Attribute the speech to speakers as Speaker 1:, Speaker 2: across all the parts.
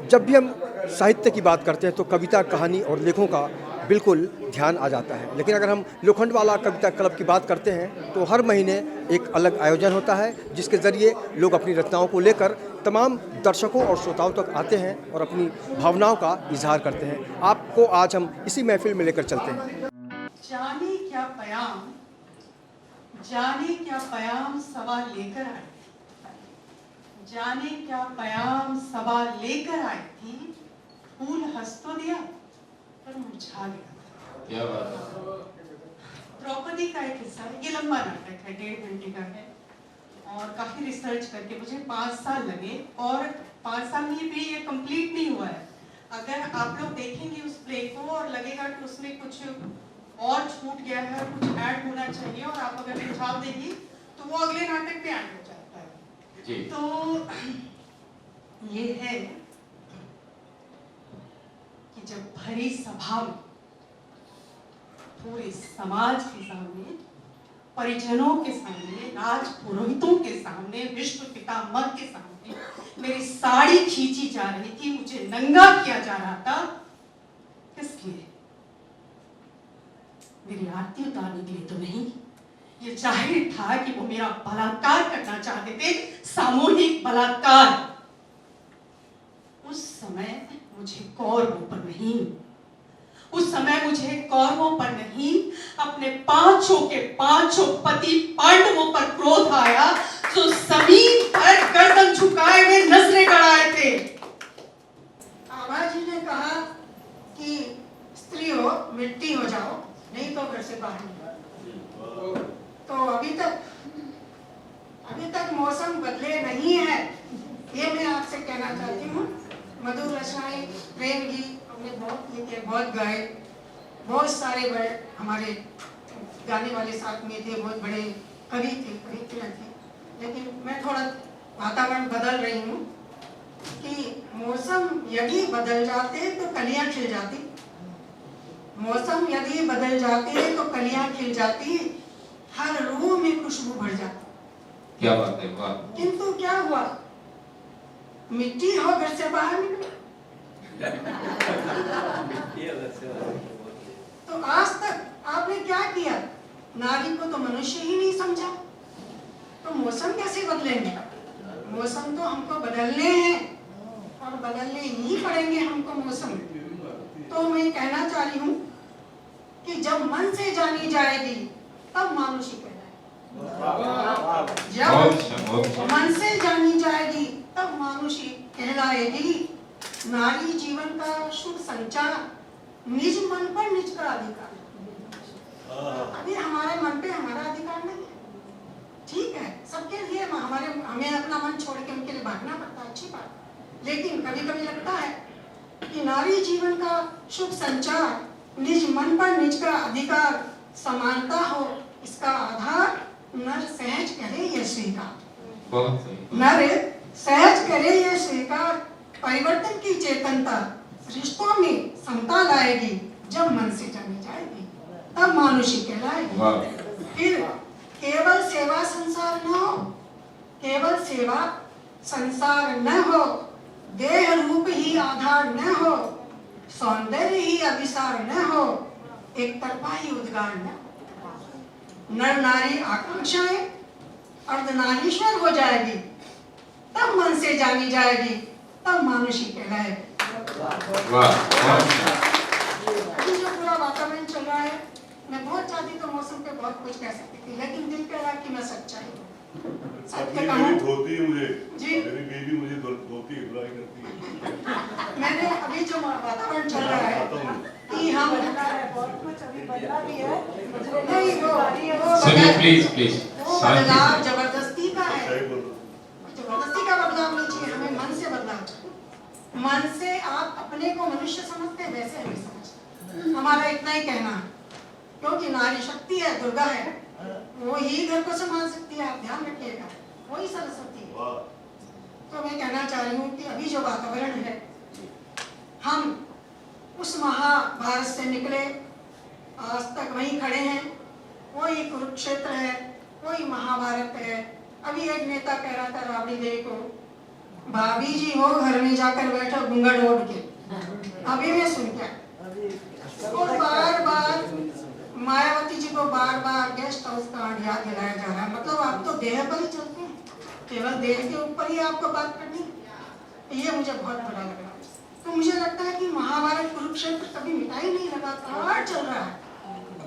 Speaker 1: जब भी हम साहित्य की बात करते हैं तो कविता, कहानी और लेखों का बिल्कुल ध्यान आ जाता है। लेकिन अगर हम लोखंडवाला कविता क्लब की बात करते हैं तो हर महीने एक अलग आयोजन होता है, जिसके ज़रिए लोग अपनी रचनाओं को लेकर तमाम दर्शकों और श्रोताओं तक आते हैं और अपनी भावनाओं का इजहार करते हैं। आपको आज हम इसी महफिल में लेकर चलते हैं।
Speaker 2: जाने क्या पयाम सवाल लेकर आए, जाने क्या पयाम सवाल लेकर आई थी। फूल हंस तो दिया पर मुरझा गया।
Speaker 3: क्या बात है।
Speaker 2: द्रौपदी का एक हिस्सा है, ये लंबा नाटक है, 1.5 घंटे का है और काफी रिसर्च करके मुझे 5 साल लगे और 5 साल में भी ये कंप्लीट नहीं हुआ है। अगर आप लोग देखेंगे उस प्ले को और लगेगा कि उसमें कुछ और छूट गया है, कुछ ऐड होना चाहिए और आप अगर सुझाव देंगी तो वो अगले नाटक पे ऐड हो जाता है जी। तो ये है कि जब भरी सभा में पूरे समाज के सामने, परिजनों के सामने, राज पुरोहितों के सामने, विश्व पितामह के सामने मेरी साड़ी खींची जा रही थी, मुझे नंगा किया जा रहा था, किस लिए? मेरी आरती उतारने के लिए तो नहीं। ये जाहिर था कि वो मेरा बलात्कार करना चाहते थे, सामूहिक बलात्कार। उस समय मुझे कौरवों पर नहीं, उस समय मुझे कौरवों पर नहीं, अपने पांचों के पांचों पति पांडवों पर क्रोध आया, जो जमीन पर गर्दन झुकाए हुए नजरें गड़ाए थे।
Speaker 4: आबा जी ने कहा कि स्त्री हो, मिट्टी हो जाओ, नहीं तो घर से बाहर निकलो। तो अभी तक मौसम बदले नहीं है, ये मैं आपसे कहना चाहती हूँ। मधुर रचनाएं, प्रेम गीत हमने बहुत लिखे, बहुत गाए, बहुत सारे बड़े हमारे गाने वाले साथ में थे, बहुत बड़े कवि थे, कवित्रियाँ थी। लेकिन मैं थोड़ा वातावरण बदल रही हूँ कि मौसम यदि बदल जाते तो कलियां खिल जाती, मौसम यदि बदल जाते तो कलियां खिल जाती, हर रूह में खुशबू भर जाती।
Speaker 3: क्या बात है, वाह।
Speaker 4: किंतु क्या हुआ? मिट्टी हो घर से बाहर निकली। तो आज तक आपने क्या किया? नारी को तो मनुष्य ही नहीं समझा, तो मौसम कैसे बदलेंगे? मौसम तो हमको बदलने हैं और बदलने ही पड़ेंगे हमको मौसम। तो मैं कहना चाह रही हूँ कि जब मन से जानी जाएगी तब मानुषी कहलाएगी। जब मन से जानी जाएगी तब मानुषी कहलाएगी। नारी जीवन का शुभ संचार, निज मन पर निज का अधिकार। अभी हमारे मन पे हमारा अधिकार नहीं है, ठीक है, सबके लिए हमें अपना मन छोड़ के उनके लिए भागना पड़ता है, अच्छी बात। लेकिन कभी कभी लगता है कि नारी जीवन का शुभ संचार, निज मन पर निज का अधिकार, समानता हो, इसका आधार नर सहज करे ये स्वीकार। नर सहज करे ये स्वीकार, परिवर्तन की चेतनता रिश्तों में समता लाएगी। जब मन से जानी जाएगी तब मानुषी कहलाएगी। फिर केवल सेवा संसार न हो, केवल सेवा संसार न हो, देह रूप ही आधार न हो, सौंदर्य ही अभिसार न हो, एक तरफा ही उद्गार न हो। नर नारी आकांक्षाएं अर्धनारीश्वर हो जाएगी, तब मन से जानी जाएगी, तब मानुषी कहलाएगी। अभी जो पूरा वातावरण चल रहा है, मैं बहुत चाहती तो मौसम पे बहुत कुछ कह सकती थी, लेकिन दिल कह रहा कि मैं सच्चाई सत्य कहूं। जी,
Speaker 5: मेरी बेबी मुझे धोती बुलाई करती है।
Speaker 4: मैंने अभी जो वातावरण चल रहा है कि हम बहुत कुछ अभी बदला भी है, नहीं वो बदलाव जबरदस्ती का है, जबरदस्ती का बदलाव नहीं चाहिए, हमें मन से बदलाव चाहिए। मन से आप अपने को मनुष्य समझते हैं, वैसे हमें समझते। हमारा इतना ही कहना है, क्योंकि नारी शक्ति है, दुर्गा है, वो ही घर को संभाल सकती है, आप ध्यान रखिएगा, वही सरस्वती है। तो मैं कहना चाह रही हूँ कि अभी जो वातावरण है, हम उस महाभारत से निकले, आज तक वहीं खड़े हैं, वही कुरुक्षेत्र है, वही महाभारत है। अभी एक नेता कह रहा था राबड़ी देवी को, भाभी जी हो घर में जाकर बैठो, घूंघट ओढ़ के, अभी मैं सुन के आई। और बार बार मायावती जी को बार बार गेस्ट हाउस का याद दिलाया जा रहा है। मतलब आप तो देह पर ही चलते हैं, केवल देह के ऊपर ही आपको बात करनी है। ये मुझे बहुत बुरा लग रहा है। तो मुझे लगता है कि महाभारत कुरुक्षेत्र कभी मिटा ही नहीं, लगातार चल रहा है।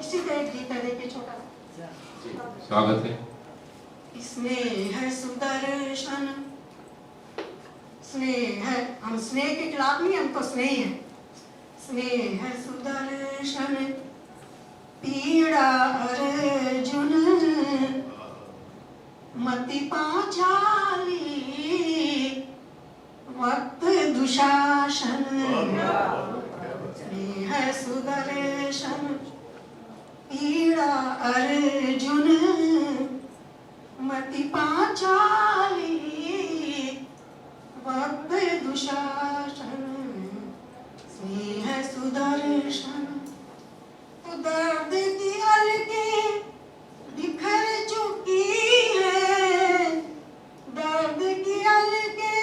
Speaker 4: इसी का एक गीत है, देखिए छोटा।
Speaker 3: स्वागत है।
Speaker 4: स्नेह सुदर्शन, स्नेह, हम स्नेह के खिलाफ नहीं, हम तो स्नेह हैं। स्नेह सुदर्शन पीड़ा अर्जुन, मति पांचाली वक्त दुशासन। स्नेह सुदर्शन पीड़ा अर्जुन, मति पांचाली वक्त दुशासन। स्नेह सुदर्शन तो दर्द की अलके बिखर चुकी है, दर्द की अलके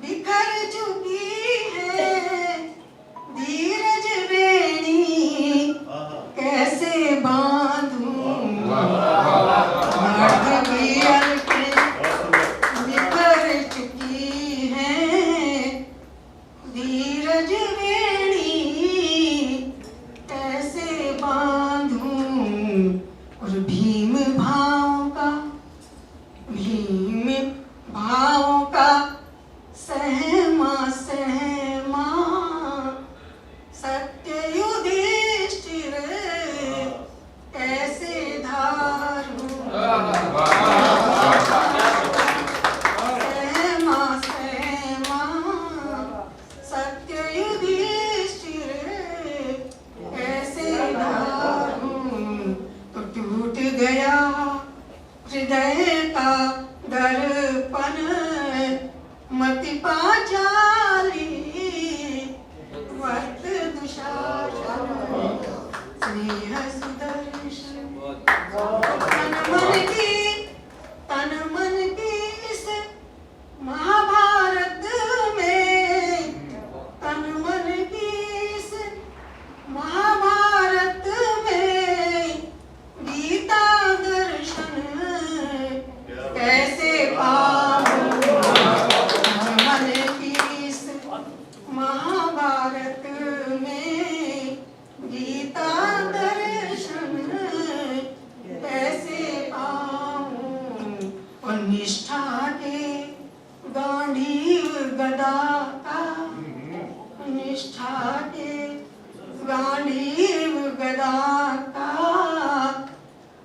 Speaker 4: बिखर चुकी है। धीरज वेणी कैसे बांधूं, दर्द की अलके बिखर चुकी है। धीरज वेणी कैसे बांधूं, और भीम भाव का सहमा सहमा सत्य युधिष्ठिर कैसे धारूं। सहमा सहमा सत्य युधिष्ठिर कैसे धारूं। तो टूट गया हृदय का दर्पण, मति पांचाली वक्त दुशासन। स्नेह सुदर्शन तन मन की इस महाभारत में, तन मन की इस महाभारत में गीता दर्शन कैसे पाऊं। मन की इस महाभारत में गीता दर्शन कैसे पाऊं। और निष्ठा के गांडीव गदा का, निष्ठा के गांडीव गदा का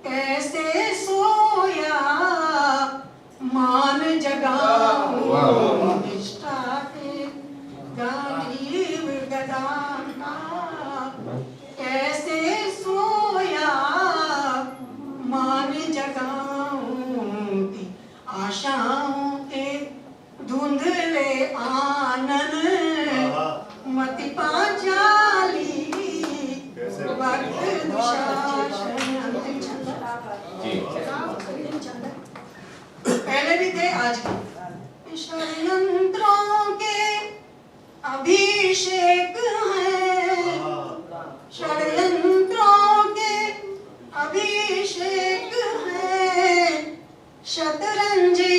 Speaker 4: कैसे सोया मान जगाऊं। निष्ठा के गांडीव गदा का कैसे सोया मान जगाऊं। आशाओं के धुंधले आनन, मति पांचाली वक्त दुशासन। पहले भी थे, आज भी। षड्यंत्रों के अभिषेक हैं, षड्यंत्रों के अभिषेक हैं। शतरंजी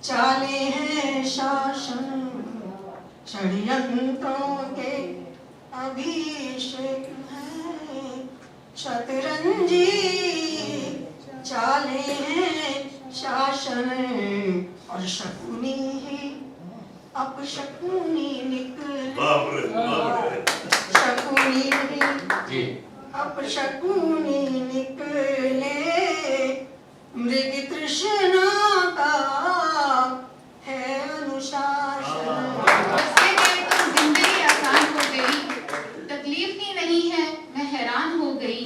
Speaker 4: चाले हैं शासन, षड्यंत्रों के अभिषेक हैं। शतरंजी चाले हैं शासन, और शकुनी ही अपशकुनी निकले। शकुनी ही अपशकुनी निकले, मृग तृष्णा का है अनुशासन।
Speaker 6: जिंदगी आसान हो गई, तकलीफ ही नहीं है, मैं हैरान हो गई।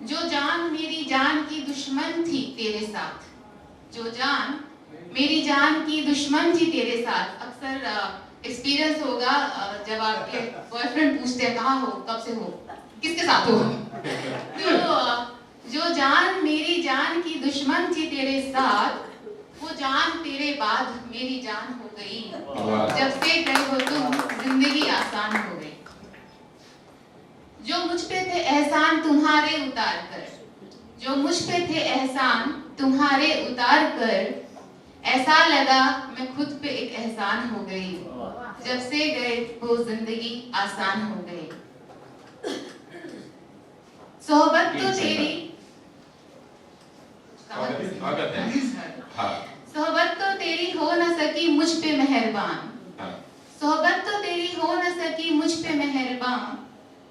Speaker 6: जो जान मेरी जान की दुश्मन थी तेरे साथ, जो जान मेरी जान की दुश्मन थी तेरे साथ। अक्सर एक्सपीरियंस होगा जब आपके बॉयफ्रेंड पूछते हैं कहाँ हो, कब से हो, किसके साथ हो। तो जो जान मेरी जान की दुश्मन थी तेरे साथ, वो जान तेरे बाद मेरी जान हो गई। जब जब से गए हो तुम जिंदगी आसान हो गई। जो मुझ पे थे एहसान तुम्हारे उतार कर, जो मुझ पे थे एहसान तुम्हारे उतार कर, ऐसा लगा मैं खुद पे एक एहसान हो गई। जब से गए वो जिंदगी आसान हो गई। सोहबत तो तेरी
Speaker 3: स्वागत है। हाँ
Speaker 6: सोहबत तो तेरी हो न सकी मुझ पे मेहरबान,
Speaker 3: हाँ
Speaker 6: सोहबत तो तेरी हो न सकी मुझ पे मेहरबान,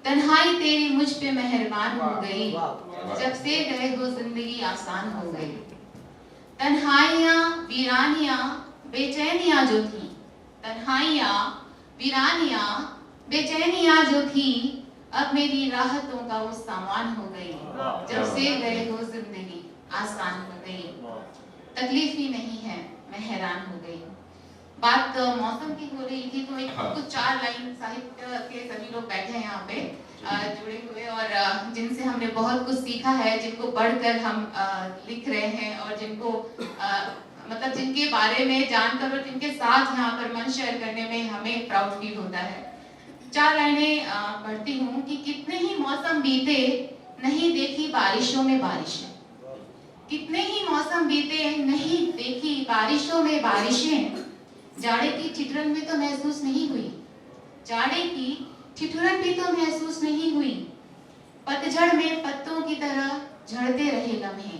Speaker 6: तन्हाई तेरी मुझ पे मेहरबान हो गई। जब से गए हो जिंदगी आसान हो गई। तन्हाइयाँ वीरानियाँ बेचैनियाँ जो थी, तन्हाइयाँ वीरानियाँ बेचैनियाँ जो थी, अब मेरी राहतों का वो सामान हो गई। जब से गए हो जिंदगी आसान हो गई। तकलीफ ही नहीं है मैं हैरान हो गई। बात मौसम की हो रही थी, तो एक कुछ 4 लाइन साहित्य के सभी लोग बैठे हैं यहाँ पे जुड़े हुए, और जिनसे हमने बहुत कुछ सीखा है, जिनको पढ़कर हम लिख रहे हैं, और जिनको मतलब जिनके बारे में जानकर और जिनके साथ यहाँ पर मन शेयर करने में हमें प्राउड फील होता है। 4 लाइनें पढ़ती हूँ कि कितने ही मौसम बीते नहीं देखी बारिशों में बारिशें, कितने ही मौसम बीते नहीं देखी बारिशों में बारिशें, जाड़े की ठिठुरन भी तो महसूस नहीं हुई, जाड़े की ठिठुरन भी तो महसूस नहीं हुई। पतझड़ में पत्तों की तरह झड़ते रहे लम्हे,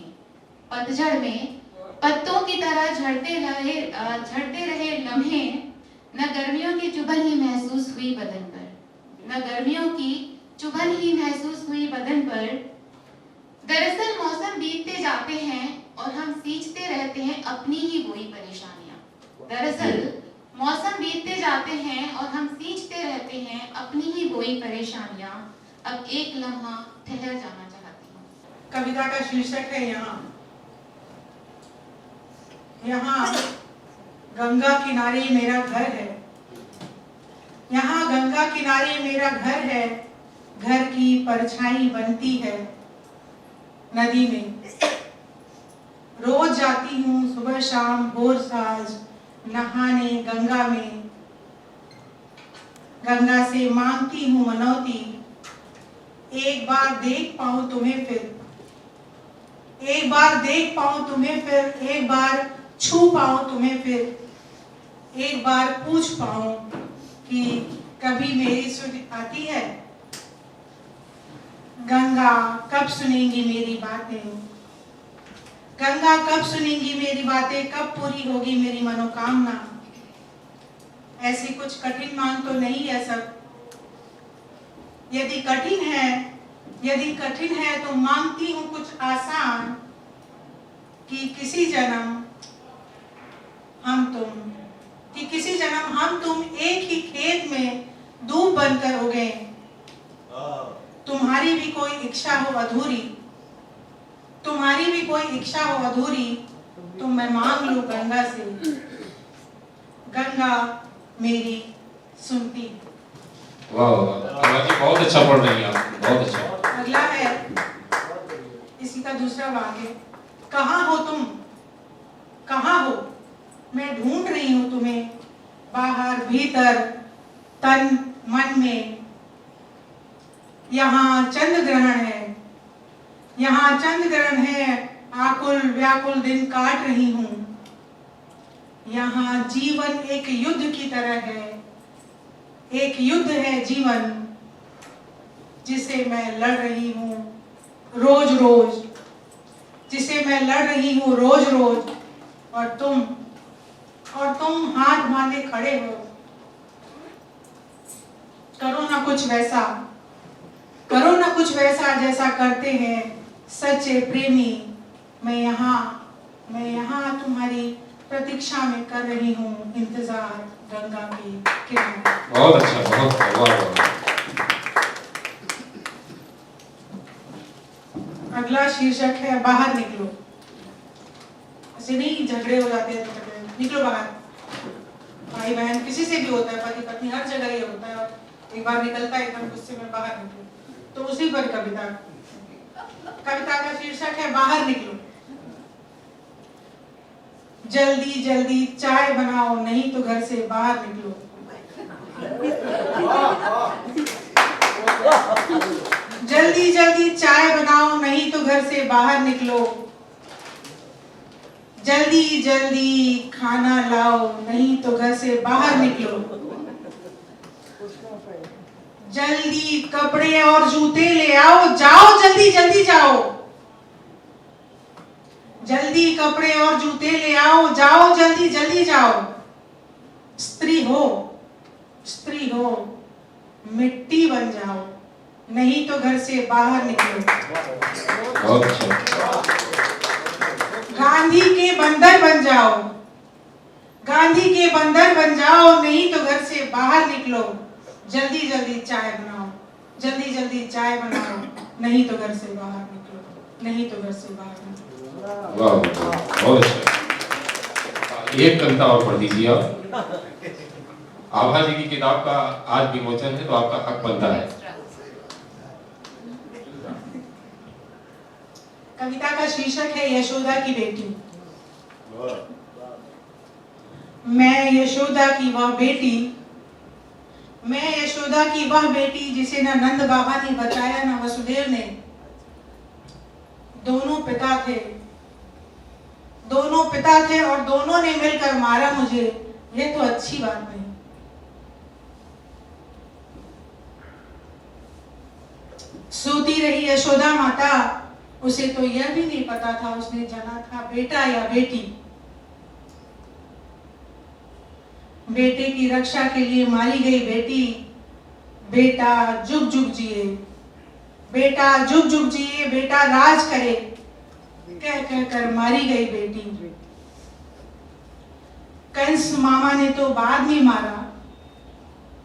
Speaker 6: पतझड़ में पत्तों की तरह झड़ते रहे लम्हे, न गर्मियों की चुभन ही महसूस हुई बदन पर, न गर्मियों की चुभन ही महसूस हुई बदन पर। दरअसल मौसम बीतते जाते हैं और हम सींचते रहते हैं अपनी ही वही परेशानियां। दरअसल मौसम बीतते जाते हैं और हम सींचते रहते हैं अपनी ही वही परेशानियां। अब एक लम्हा ठहर जाना चाहती हूँ।
Speaker 2: कविता का शीर्षक है यहाँ गंगा किनारे मेरा घर है, यहाँ गंगा किनारे मेरा घर है, घर की परछाई बनती है नदी में। रोज जाती हूँ सुबह शाम भोर साँझ नहाने गंगा में, गंगा से मांगती हूँ मनौती, एक बार देख पाऊँ तुम्हें फिर, एक बार देख पाऊँ तुम्हें फिर, एक बार छू पाऊँ तुम्हें फिर, एक बार पूछ पाऊँ कि कभी मेरी सुध आती है। गंगा कब सुनेंगी मेरी बातें, गंगा कब सुनेंगी मेरी बातें, कब पूरी होगी मेरी मनोकामना। ऐसी कुछ कठिन मांग तो नहीं है सब, यदि कठिन है तो मांगती हूँ कुछ आसान, कि किसी जन्म हम तुम एक ही खेत में दूब बनकर उगे, तुम्हारी भी कोई इच्छा हो अधूरी, तुम्हारी भी कोई इच्छा हो अधूरी, तो मैं मांग लूं गंगा से, गंगा मेरी सुनती।
Speaker 3: वाह वाह जी, बहुत अच्छा पढ़ रही हैं आप, बहुत अच्छा।
Speaker 2: अगला है इसी का दूसरा वाक्य। कहाँ हो तुम, कहाँ हो, मैं ढूंढ रही हूँ तुम्हें, बाहर भीतर तन मन में। यहाँ चंद्र ग्रहण है, यहाँ चंद्र ग्रहण है, आकुल व्याकुल दिन काट रही हूँ। यहाँ जीवन एक युद्ध की तरह है, एक युद्ध है जीवन, जिसे मैं लड़ रही हूँ रोज रोज, जिसे मैं लड़ रही हूँ रोज रोज। और तुम हाथ बांधे खड़े हो। करो ना कुछ वैसा, करो ना कुछ वैसा जैसा करते हैं सच्चे प्रेमी। मैं यहाँ तुम्हारी प्रतीक्षा में कर रही हूँ इंतजार गंगा के किनारे।
Speaker 3: बहुत अच्छा, बहुत वाह।
Speaker 2: अगला शीर्षक है बाहर निकलो। ऐसे नहीं झगड़े हो जाते हैं तो कहते हैं निकलो बाहर। भाई बहन किसी से भी होता है, पति पत्नी हर जगह ये होता है, और एक बार निकलता है एकदम गुस्से में बाहर निकलो। तो उसी पर कविता का शीर्षक है बाहर निकलो। जल्दी जल्दी चाय बनाओ नहीं तो घर से बाहर निकलो। जल्दी जल्दी चाय बनाओ नहीं तो घर से बाहर निकलो। जल्दी जल्दी खाना लाओ नहीं तो घर से बाहर निकलो। जल्दी कपड़े और जूते ले आओ, जाओ जल्दी जल्दी जाओ। जल्दी कपड़े और जूते ले आओ, जाओ जल्दी जल्दी जाओ। स्त्री हो मिट्टी बन जाओ नहीं तो घर से बाहर निकलो।
Speaker 3: बहुत अच्छा।
Speaker 2: गांधी के बंदर बन जाओ, गांधी के बंदर बन जाओ नहीं तो घर से बाहर निकलो। जल्दी जल्दी चाय बनाओ, जल्दी जल्दी चाय बनाओ नहीं तो घर से बाहर निकलो, नहीं तो घर से बाहर निकलो।
Speaker 3: वाह बहुत अच्छा। एक कविता और पढ़ दीजिए आप। आभा जी की किताब का आज विमोचन है तो आपका हक बनता है।
Speaker 2: कविता का शीर्षक है यशोदा की बेटी। मैं यशोदा की वह बेटी, मैं यशोदा की वह बेटी जिसे न नंद बाबा ने बचाया न वसुदेव ने। दोनों पिता थे और दोनों ने मिलकर मारा मुझे, यह तो अच्छी बात नहीं। सोती रही यशोदा माता, उसे तो यह भी नहीं पता था उसने जना था बेटा या बेटी। बेटे की रक्षा के लिए मारी गई बेटी। बेटा जुग जुग जिए, बेटा जुग जुग जिए, बेटा राज करे, कह कह कर मारी गई बेटी। कंस मामा ने तो बाद में मारा,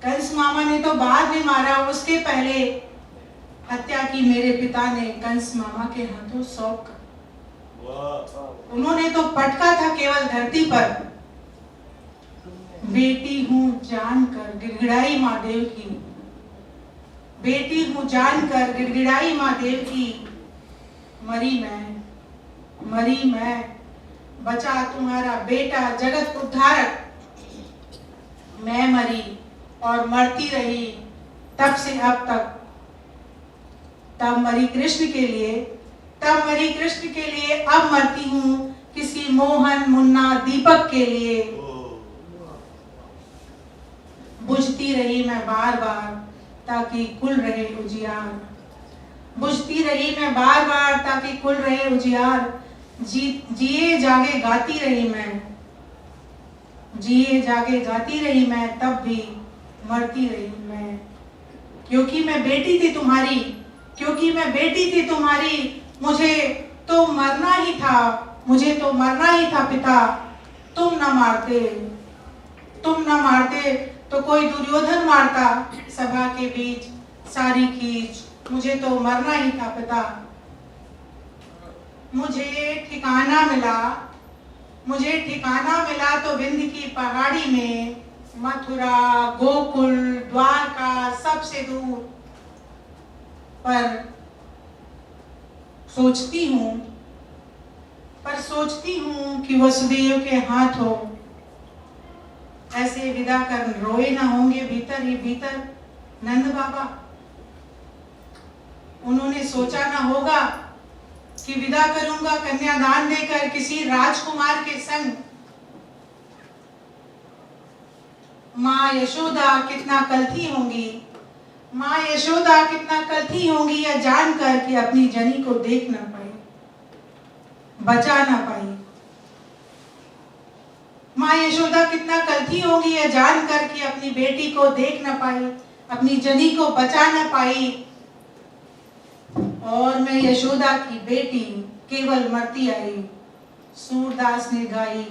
Speaker 2: कंस मामा ने तो बाद में मारा, उसके पहले हत्या की मेरे पिता ने कंस मामा के हाथों सौंप कर। उन्होंने तो पटका था केवल धरती पर। बेटी हूं जानकर गिड़गिड़ाई माँ देव की, बेटी हूं जानकर गिड़गिड़ाई माँ देव की। मरी मैं बचा तुम्हारा बेटा जगत उद्धारक। मैं मरी और मरती रही तब से अब तक। तब मरी कृष्ण के लिए, तब मरी कृष्ण के लिए, अब मरती हूँ किसी मोहन मुन्ना दीपक के लिए। बुझती रही मैं बार बार ताकि कुल रहे उजियार, बुझती रही मैं बार बार ताकि कुल रहे उजियार। जिए जागे गाती रही मैं, जिए जागे गाती रही मैं, तब भी मरती रही मैं। क्योंकि मैं बेटी थी तुम्हारी, क्योंकि मैं बेटी थी तुम्हारी, मुझे तो मरना ही था, मुझे तो मरना ही था पिता। तुम न मारते, तुम न मारते तो कोई दुर्योधन मारता। सभा के बीच सारी खींच, मुझे तो मरना ही था पिता। मुझे ठिकाना मिला, मुझे ठिकाना मिला तो विंध्य की पहाड़ी में, मथुरा गोकुल द्वारका सबसे दूर। पर सोचती हूँ कि वसुदेव के हाथों ऐसे विदा कर रोए ना होंगे भीतर ही भीतर नंद बाबा। उन्होंने सोचा ना होगा कि विदा करूंगा कन्यादान देकर किसी राजकुमार के संग। माँ यशोदा कितना कलथी होंगी, माँ यशोदा कितना कलथी होंगी यह जानकर कि अपनी जनी को देख ना पाई, बचा ना पाई। माँ यशोदा कितना कलथी होंगी यह जानकर कि अपनी बेटी को देख ना पाई, अपनी जनी को बचा ना पाई। और मैं यशोदा की बेटी केवल मरती आई। सूरदास ने गाई,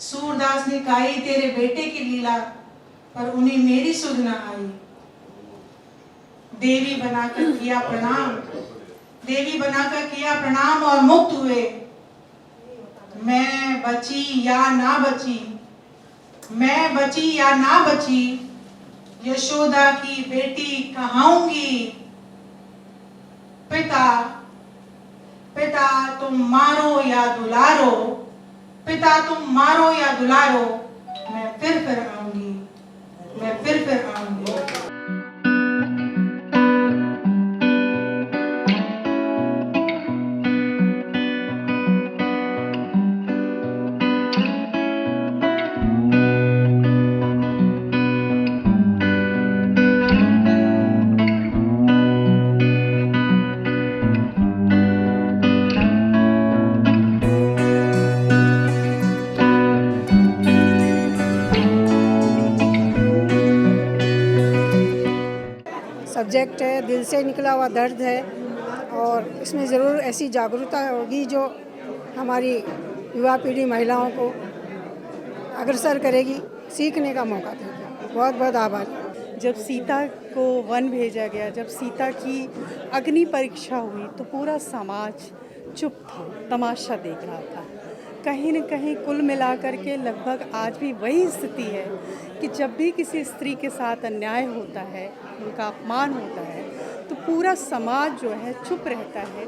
Speaker 2: सूरदास ने गाई तेरे बेटे की लीला, पर उन्हें मेरी सुध न आई। देवी बनाकर किया प्रणाम, देवी बनाकर किया प्रणाम और मुक्त हुए। मैं बची या ना बची, मैं बची या ना बची, यशोदा की बेटी कहाऊंगी। पिता पिता तुम मारो या दुलारो,
Speaker 4: पिता तुम मारो या दुलारो, मैं फिर आऊंगी, मैं फिर आऊंगी।
Speaker 7: सब्जेक्ट है, दिल से निकला हुआ दर्द है और इसमें ज़रूर ऐसी जागरूकता होगी जो हमारी युवा पीढ़ी महिलाओं को अग्रसर करेगी, सीखने का मौका देगी। बहुत बहुत आभार।
Speaker 8: जब सीता को वन भेजा गया, जब सीता की अग्नि परीक्षा हुई तो पूरा समाज चुप था, तमाशा देख रहा था। कहीं न कहीं कुल मिलाकर के लगभग आज भी वही स्थिति है कि जब भी किसी स्त्री के साथ अन्याय होता है, उनका अपमान होता है, तो पूरा समाज जो है चुप रहता है,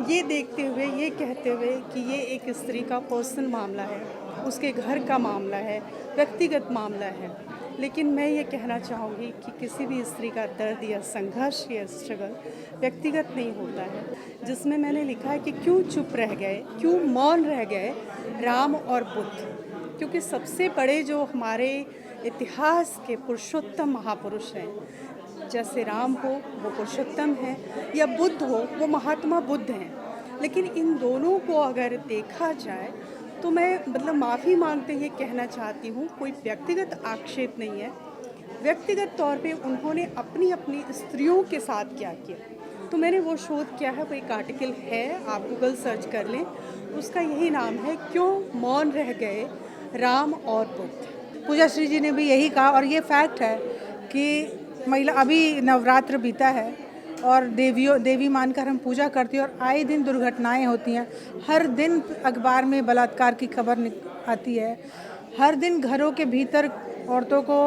Speaker 8: ये देखते हुए, ये कहते हुए कि ये एक स्त्री का पर्सनल मामला है, उसके घर का मामला है, व्यक्तिगत मामला है। लेकिन मैं ये कहना चाहूँगी कि किसी भी स्त्री का दर्द या संघर्ष या स्ट्रगल व्यक्तिगत नहीं होता है। जिसमें मैंने लिखा है कि क्यों चुप रह गए, क्यों मौन रह गए राम और बुद्ध, क्योंकि सबसे बड़े जो हमारे इतिहास के पुरुषोत्तम महापुरुष हैं, जैसे राम हो वो पुरुषोत्तम हैं या बुद्ध हो वो महात्मा बुद्ध हैं। लेकिन इन दोनों को अगर देखा जाए तो मैं माफ़ी मांगते ये कहना चाहती हूँ, कोई व्यक्तिगत आक्षेप नहीं है। व्यक्तिगत तौर पे उन्होंने अपनी अपनी स्त्रियों के साथ क्या किया, तो मैंने वो शोध किया है, वो एक आर्टिकल है, आप गूगल सर्च कर लें, उसका यही नाम है, क्यों मौन रह गए राम और बुद्ध।
Speaker 7: पूजा श्री जी ने भी यही कहा और ये फैक्ट है कि महिला, अभी नवरात्र बीता है और देवी मानकर हम पूजा करती हैं और आए दिन दुर्घटनाएं होती हैं। हर दिन अखबार में बलात्कार की खबर आती है, हर दिन घरों के भीतर औरतों को,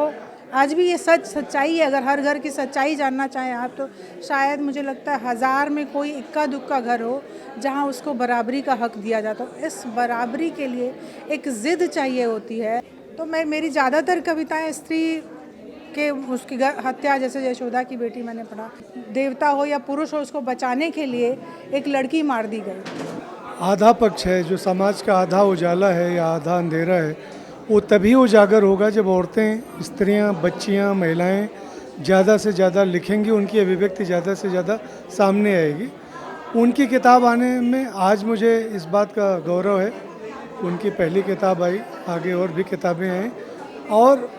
Speaker 7: आज भी ये सच्चाई है। अगर हर घर की सच्चाई जानना चाहें आप तो शायद मुझे लगता है 1000 में कोई इक्का दुक्का घर हो जहां उसको बराबरी का हक दिया जाता हो। इस बराबरी के लिए एक ज़िद चाहिए होती है। तो मेरी ज़्यादातर कविताएं स्त्री के उसकी हत्या, जैसे यशोदा की बेटी मैंने पढ़ा, देवता हो या पुरुष हो, उसको बचाने के लिए एक लड़की मार दी गई।
Speaker 9: आधा पक्ष है जो समाज का आधा उजाला है या आधा अंधेरा है, वो तभी उजागर होगा जब औरतें, स्त्रियां, बच्चियां, महिलाएं ज़्यादा से ज़्यादा लिखेंगी, उनकी अभिव्यक्ति ज़्यादा से ज़्यादा सामने आएगी। उनकी किताब आने में आज मुझे इस बात का गौरव है, उनकी पहली किताब आई, आगे और भी किताबें आएँ और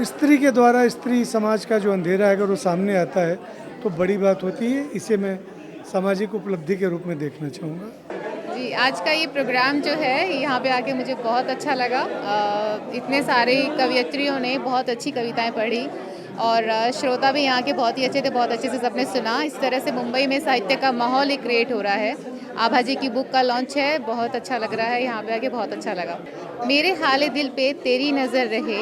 Speaker 9: स्त्री के द्वारा स्त्री समाज का जो अंधेरा है अगर वो सामने आता है तो बड़ी बात होती है। इसे मैं सामाजिक उपलब्धि के रूप में देखना चाहूँगा।
Speaker 6: जी, आज का ये प्रोग्राम जो है, यहाँ पे आके मुझे बहुत अच्छा लगा। इतने सारे कवयित्रियों ने बहुत अच्छी कविताएं पढ़ी और श्रोता भी यहाँ के बहुत ही अच्छे थे, बहुत अच्छे से सबने सुना। इस तरह से मुंबई में साहित्य का माहौल ही क्रिएट हो रहा है। आभा जी की बुक का लॉन्च है, बहुत अच्छा लग रहा है, यहाँ पे आके बहुत अच्छा लगा। मेरे हाले दिल पे तेरी नज़र रहे,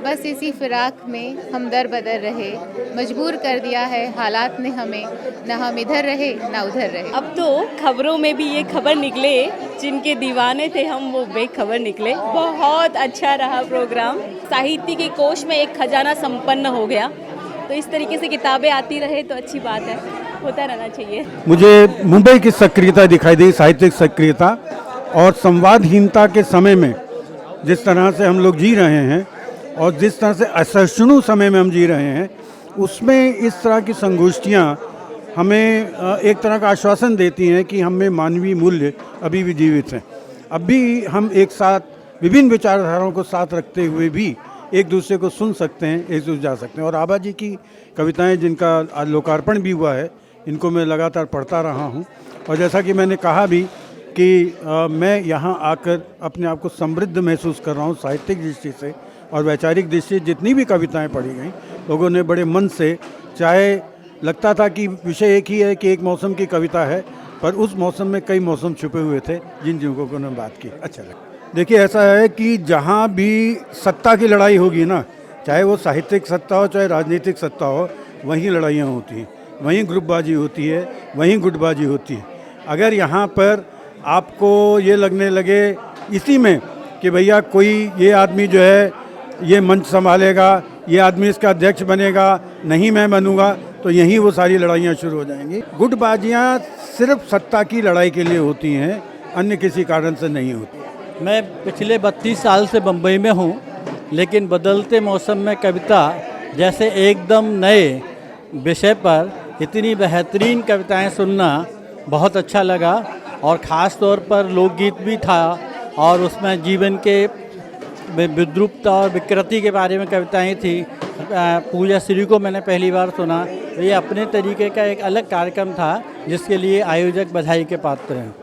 Speaker 6: बस इसी फिराक में हम दर बदर रहे, मजबूर कर दिया है हालात ने हमें, न हम इधर रहे न उधर रहे।
Speaker 10: अब तो खबरों में भी ये खबर निकले, जिनके दीवाने थे हम वो बेखबर निकले। बहुत अच्छा रहा प्रोग्राम, साहित्य के कोश में एक खजाना संपन्न हो गया। तो इस तरीके से किताबें आती रहे तो अच्छी बात है, होता रहना चाहिए।
Speaker 11: मुझे मुंबई की सक्रियता दिखाई दी, साहित्यिक सक्रियता और संवादहीनता के समय में जिस तरह से हम लोग जी रहे हैं और जिस तरह से असहिष्णु समय में हम जी रहे हैं, उसमें इस तरह की संगोष्ठियाँ हमें एक तरह का आश्वासन देती हैं कि हम में मानवीय मूल्य अभी भी जीवित हैं। अभी हम एक साथ विभिन्न विचारधाराओं को साथ रखते हुए भी एक दूसरे को सुन सकते हैं, एक दूसरे जा सकते हैं। और आभा जी की कविताएं जिनका आज लोकार्पण भी हुआ है, इनको मैं लगातार पढ़ता रहा हूँ और जैसा कि मैंने कहा भी कि मैं यहाँ आकर अपने आप को समृद्ध महसूस कर रहा हूँ साहित्यिक दृष्टि से और वैचारिक दृष्टि। जितनी भी कविताएं पढ़ी गई, लोगों ने बड़े मन से, चाहे लगता था कि विषय एक ही है कि एक मौसम की कविता है, पर उस मौसम में कई मौसम छुपे हुए थे जिन लोगों ने बात की। अच्छा लगा। देखिए, ऐसा है कि जहाँ भी सत्ता की लड़ाई होगी ना, चाहे वो साहित्यिक सत्ता हो चाहे राजनीतिक सत्ता हो, वहीं लड़ाइयाँ होती हैं, वहीं ग्रुपबाजी होती है, वहीं गुटबाजी होती है। अगर यहाँ पर आपको ये लगने लगे इसी में कि भैया कोई ये आदमी जो है ये मंच संभालेगा, ये आदमी इसका अध्यक्ष बनेगा, नहीं मैं बनूंगा, तो यहीं वो सारी लड़ाइयाँ शुरू हो जाएंगी। गुटबाजियाँ सिर्फ सत्ता की लड़ाई के लिए होती हैं, अन्य किसी कारण से नहीं होती।
Speaker 12: मैं पिछले 32 साल से बम्बई में हूँ, लेकिन बदलते मौसम में कविता जैसे एकदम नए विषय पर इतनी बेहतरीन कविताएं सुनना बहुत अच्छा लगा। और ख़ास तौर पर लोकगीत भी था और उसमें जीवन के विद्रूपता और विकृति के बारे में कविताएं थी। पूजा श्री को मैंने पहली बार सुना, तो ये अपने तरीके का एक अलग कार्यक्रम था जिसके लिए आयोजक बधाई के पात्र हैं।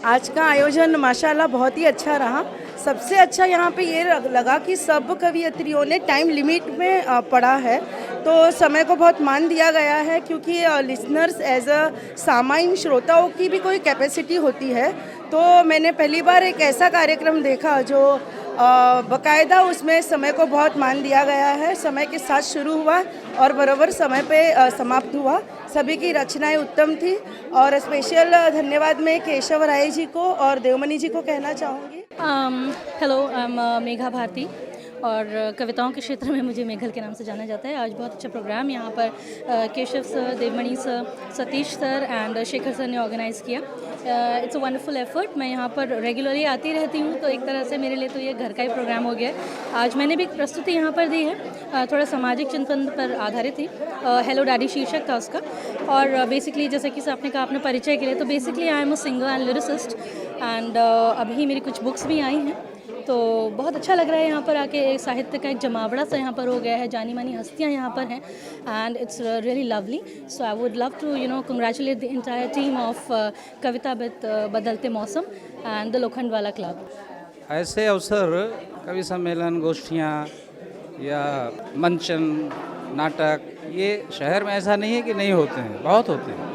Speaker 13: आज का आयोजन माशाल्लाह बहुत ही अच्छा रहा। सबसे अच्छा यहाँ पे ये लगा कि सब कवियत्रियों ने टाइम लिमिट में पढ़ा है, तो समय को बहुत मान दिया गया है, क्योंकि लिसनर्स एज अ सामान्य श्रोताओं की भी कोई कैपेसिटी होती है। तो मैंने पहली बार एक ऐसा कार्यक्रम देखा जो बाकायदा उसमें समय को बहुत मान दिया गया है, समय के साथ शुरू हुआ और बराबर समय पे समाप्त हुआ। सभी की रचनाएं उत्तम थी और स्पेशल धन्यवाद मैं केशव राय जी को और देवमणि जी को कहना चाहूँगी।
Speaker 14: Hello, I am Megha Bharti और कविताओं के क्षेत्र में मुझे मेघल के नाम से जाना जाता है। आज बहुत अच्छा प्रोग्राम यहाँ पर Keshav sir, Devmani sir, Satish sir and Shekhar sir ने ऑर्गेनाइज़ किया। It's a wonderful effort. मैं यहाँ पर रेगुलरली आती रहती हूँ, तो एक तरह से मेरे लिए तो ये घर का ही प्रोग्राम हो गया है। आज मैंने भी एक प्रस्तुति यहाँ पर दी है, थोड़ा सामाजिक चिंतन पर आधारित थी। हेलो डैडी शीर्षक था उसका। और बेसिकली जैसे कि आपने कहा अपने परिचय के लिए, तो basically I am a singer and lyricist and अभी मेरी कुछ बुक्स भी आई हैं, तो बहुत अच्छा लग रहा है यहाँ पर आके। साहित्य का एक जमावड़ा सा यहाँ पर हो गया है, जानी मानी हस्तियाँ यहाँ पर हैं and it's really lovely. So I would love to congratulate the entire team of Kavita with बदलते मौसम एंड द लोखंडवाला क्लब।
Speaker 12: ऐसे अवसर कवि सम्मेलन, गोष्ठियाँ या मंचन, नाटक, ये शहर में ऐसा नहीं है कि नहीं होते हैं, बहुत होते हैं,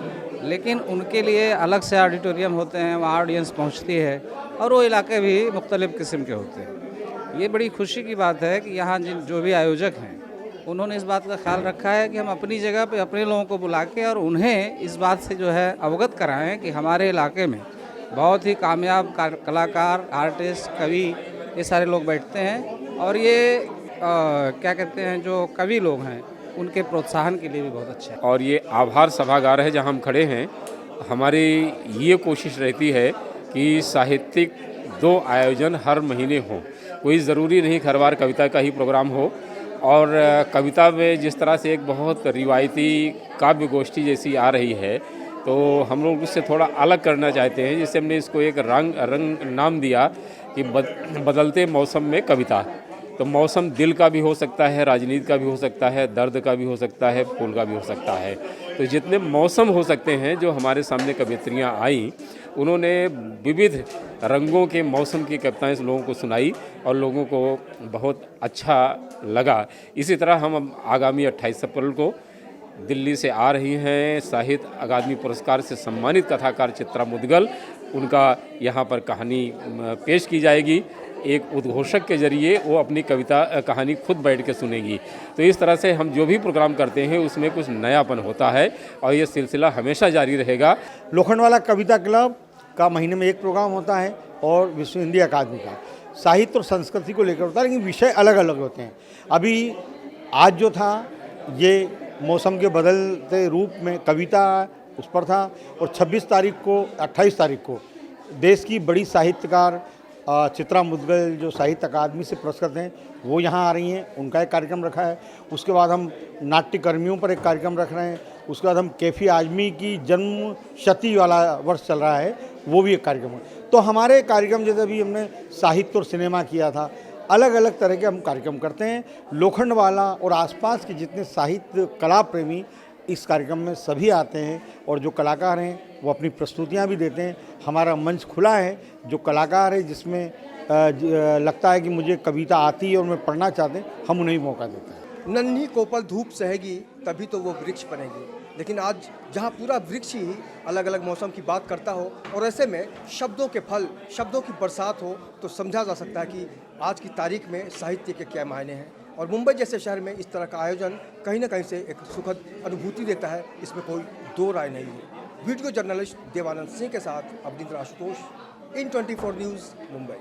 Speaker 12: लेकिन उनके लिए अलग से ऑडिटोरियम होते हैं, वहाँ ऑडियंस पहुँचती है और वो इलाके भी मुख्तलिफ़ किस्म के होते हैं। ये बड़ी खुशी की बात है कि यहाँ जो भी आयोजक हैं उन्होंने इस बात का ख्याल रखा है कि हम अपनी जगह पे अपने लोगों को बुला के और उन्हें इस बात से जो है अवगत कराएं कि हमारे इलाके में बहुत ही कामयाब कलाकार, आर्टिस्ट, कवि, ये सारे लोग बैठते हैं और ये क्या कहते हैं, जो कवि लोग हैं उनके प्रोत्साहन के लिए भी बहुत अच्छा है।
Speaker 3: और ये आभार सभागार है जहाँ हम खड़े हैं। हमारी ये कोशिश रहती है कि साहित्यिक 2 आयोजन हर महीने हों। कोई ज़रूरी नहीं हर बार कविता का ही प्रोग्राम हो। और कविता में जिस तरह से एक बहुत रिवायती काव्य गोष्ठी जैसी आ रही है, तो हम लोग उससे थोड़ा अलग करना चाहते हैं, जिससे हमने इसको एक रंग नाम दिया कि बदलते मौसम में कविता। तो मौसम दिल का भी हो सकता है, राजनीति का भी हो सकता है, दर्द का भी हो सकता है, फूल का भी हो सकता है। तो जितने मौसम हो सकते हैं, जो हमारे सामने कवियत्रियाँ आई, उन्होंने विविध रंगों के मौसम की कविताएं लोगों को सुनाई और लोगों को बहुत अच्छा लगा। इसी तरह हम आगामी 28 अप्रैल को दिल्ली से आ रही हैं साहित्य अकादमी पुरस्कार से सम्मानित कथाकार चित्रा मुदगल। उनका यहाँ पर कहानी पेश की जाएगी। एक उद्घोषक के जरिए वो अपनी कविता कहानी खुद बैठ के सुनेगी। तो इस तरह से हम जो भी प्रोग्राम करते हैं उसमें कुछ नयापन होता है और ये सिलसिला हमेशा जारी रहेगा।
Speaker 1: लोखंडवाला कविता क्लब का महीने में एक प्रोग्राम होता है और विश्व हिंदी अकादमी का साहित्य और संस्कृति को लेकर होता है, लेकिन विषय अलग अलग होते हैं। अभी आज जो था ये मौसम के बदलते रूप में कविता उस पर था और 26 तारीख को 28 तारीख को देश की बड़ी साहित्यकार चित्रा मुदगल जो साहित्य अकादमी से पुरस्कृत हैं वो यहाँ आ रही हैं, उनका एक कार्यक्रम रखा है। उसके बाद हम नाट्यकर्मियों पर एक कार्यक्रम रख रहे हैं। उसके बाद हम कैफी आजमी की जन्म शती वाला वर्ष चल रहा है, वो भी एक कार्यक्रम है। तो हमारे कार्यक्रम जैसे अभी हमने साहित्य और सिनेमा किया था, अलग अलग तरह के हम कार्यक्रम करते हैं। लोखंडवाला और आसपास के जितने साहित्य कला प्रेमी इस कार्यक्रम में सभी आते हैं और जो कलाकार हैं वो अपनी प्रस्तुतियां भी देते हैं। हमारा मंच खुला है, जो कलाकार है जिसमें लगता है कि मुझे कविता आती है और मैं पढ़ना चाहते हैं, हम उन्हें भी मौका देते हैं। नन्ही कोपल धूप सहेगी तभी तो वो वृक्ष बनेगी। लेकिन आज जहाँ पूरा वृक्ष ही अलग अलग मौसम की बात करता हो और ऐसे में शब्दों के फल, शब्दों की बरसात हो, तो समझा जा सकता है कि आज की तारीख में साहित्य के क्या मायने हैं। और मुंबई जैसे शहर में इस तरह का आयोजन कहीं ना कहीं से एक सुखद अनुभूति देता है, इसमें कोई दो राय नहीं है। वीडियो जर्नलिस्ट देवानंद सिंह के साथ अवनींद्र आशुतोष, इन 24 न्यूज़, मुंबई।